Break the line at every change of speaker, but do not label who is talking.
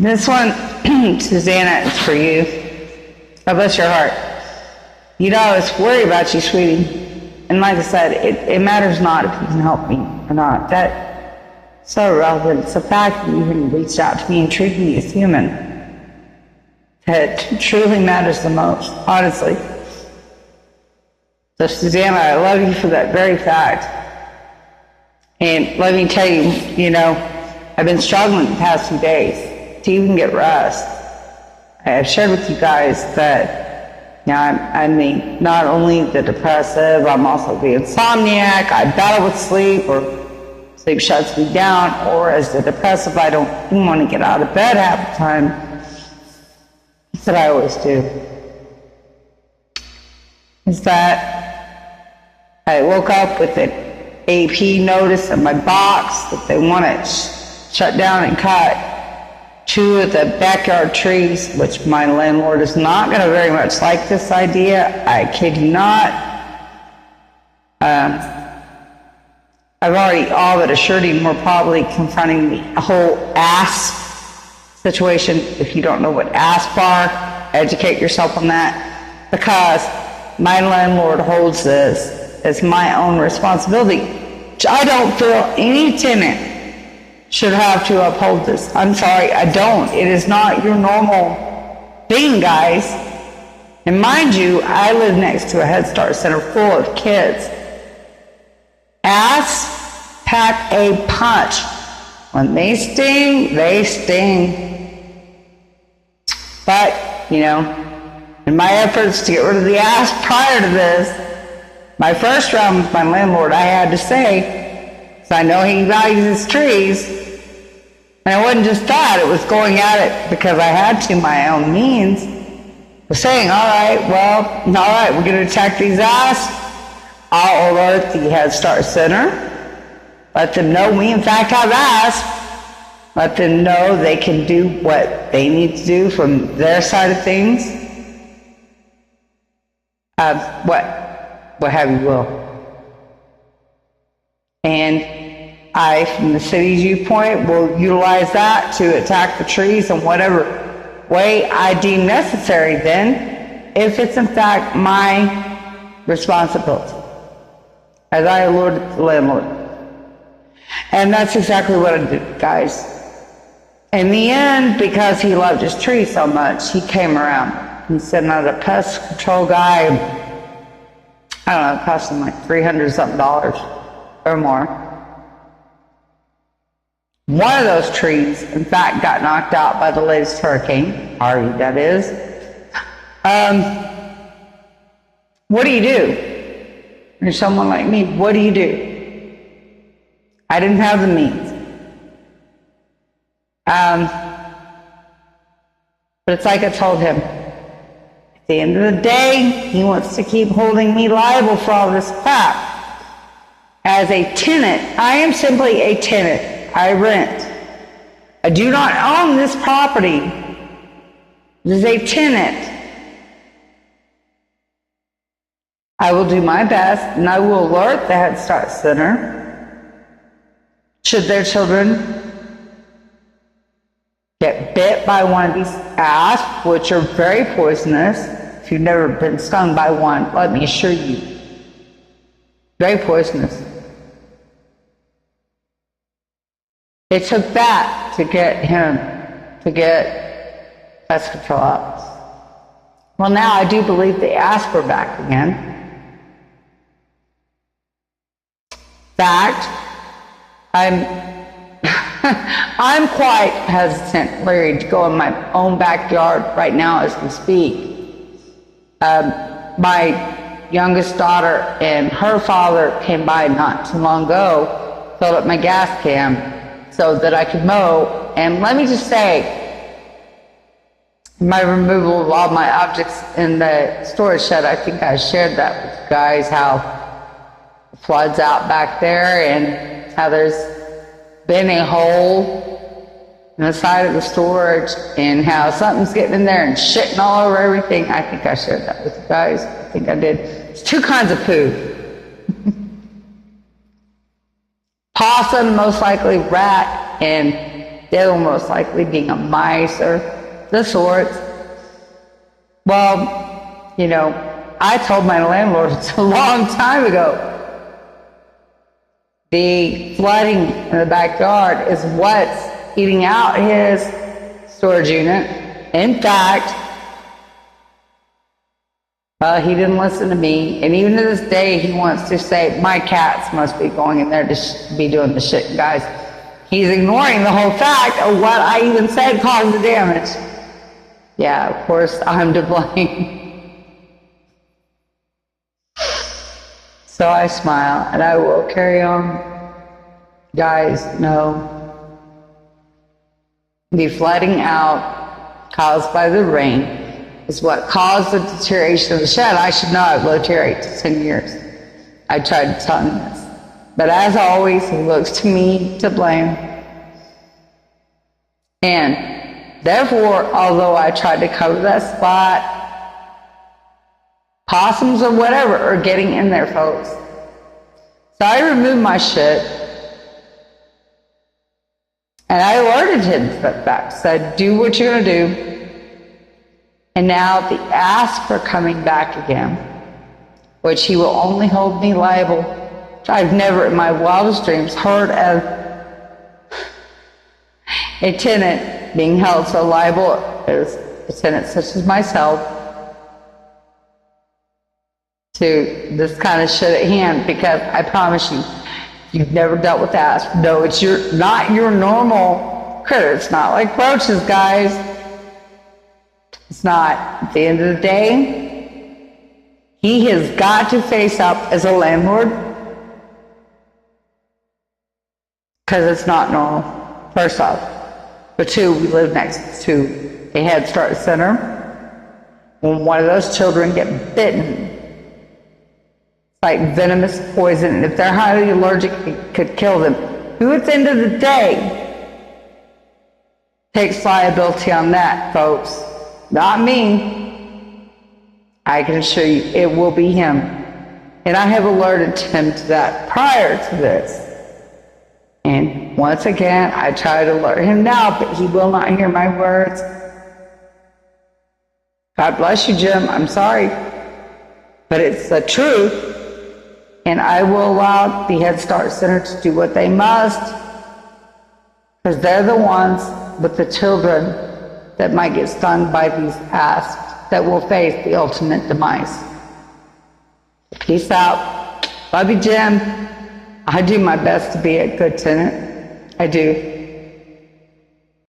This one, Suzanna, is for you. God bless your heart. You know, I was worried about you, sweetie. And like I said, it matters not if you can help me or not. That's so irrelevant. It's the fact that you even reached out to me and treated me as human that truly matters the most, honestly. So, Suzanna, I love you for that very fact. And let me tell you, you know, I've been struggling the past few days to even get rest. I have shared with you guys that, you know, I mean, not only the depressive, I'm also the insomniac. I battle with sleep, or sleep shuts me down, or as the depressive, I don't even want to get out of bed half the time. That's what I always do. Is that I woke up with an AP notice in my box that they want to shut down and cut 2 of the backyard trees, which my landlord is not going to very much like this idea. I kid you not. I've already all but assured him we're probably confronting the whole ASP situation. If you don't know what ASP are, educate yourself on that, because my landlord holds this as my own responsibility. I don't feel any tenant should have to uphold this. I'm sorry, I don't. It is not your normal thing, guys. And mind you, I live next to a Head Start center full of kids. Asps pack a punch. When they sting, they sting. But, you know, in my efforts to get rid of the asp prior to this, my first round with my landlord, I had to say, because I know he values his trees, and it wasn't just that, it was going at it because I had to, my own means, was saying, all right, we're going to attack these asps. I'll alert the Head Start Center, let them know we in fact have asps, let them know they can do what they need to do from their side of things. What have you will. And I, from the city's viewpoint, will utilize that to attack the trees in whatever way I deem necessary then, if it's in fact my responsibility, as I alerted the landlord. And that's exactly what I did, guys. In the end, because he loved his tree so much, he came around. He said, now the pest control guy, I don't know, it cost him like $300-something or more. One of those trees, in fact, got knocked out by the latest hurricane, Harvey, that is. What do you do? You're someone like me, what do you do? I didn't have the means. But it's like I told him, at the end of the day, he wants to keep holding me liable for all this crap. As a tenant, I am simply a tenant. I rent. I do not own this property. It is a tenant. I will do my best, and I will alert the Head Start Center should their children get bit by one of these asps, which are very poisonous. If you've never been stung by one, let me assure you, very poisonous. It took that to get him to get pest control out. Well, now I do believe the asp are back again. Fact, I'm quite hesitant, Larry, to go in my own backyard right now as we speak. My youngest daughter and her father came by not too long ago, filled up my gas can so that I could mow. And let me just say, my removal of all my objects in the storage shed, I think I shared that with you guys, how the flood's out back there and how there's been a hole in the side of the storage and how something's getting in there and shitting all over everything. I think I shared that with you guys. I think I did. It's 2 kinds of poo. Possum, most likely rat, and They were most likely being a miser, the sorts. Well, you know, I told my landlord a long time ago, the flooding in the backyard is what's eating out his storage unit. In fact, he didn't listen to me, and even to this day, he wants to say, my cats must be going in there to be doing the shit, guys. He's ignoring the whole fact of what I even said caused the damage. Yeah, of course, I'm to blame. So I smile, and I will carry on. Guys, no. The flooding out caused by the rain is what caused the deterioration of the shed. I should know I've lived here 8 to 10 years. I tried to tell him this. But as always, he looks to me to blame. And therefore, although I tried to cover that spot, possums or whatever are getting in there, folks. So I removed my shit. And I alerted him to the fact, said, do what you're going to do. And now the ask for coming back again, which he will only hold me liable. I've never in my wildest dreams heard of a tenant being held so liable as a tenant such as myself to this kind of shit at hand, because I promise you, you've never dealt with that. No, it's not your normal critter. It's not like roaches, guys. It's not. At the end of the day, he has got to face up as a landlord, because it's not normal, first off. But two, we live next to a Head Start center. When one of those children get bitten, like venomous poison, and if they're highly allergic, it could kill them. Who at the end of the day takes liability on that, folks? Not me. I can assure you it will be him. And I have alerted him to that prior to this. And once again, I try to alert him now, but he will not hear my words. God bless you, Jim. I'm sorry. But it's the truth. And I will allow the Head Start Center to do what they must, because they're the ones with the children that might get stung by these asps that will face the ultimate demise. Peace out. Love you, Jim. I do my best to be a good tenant. I do.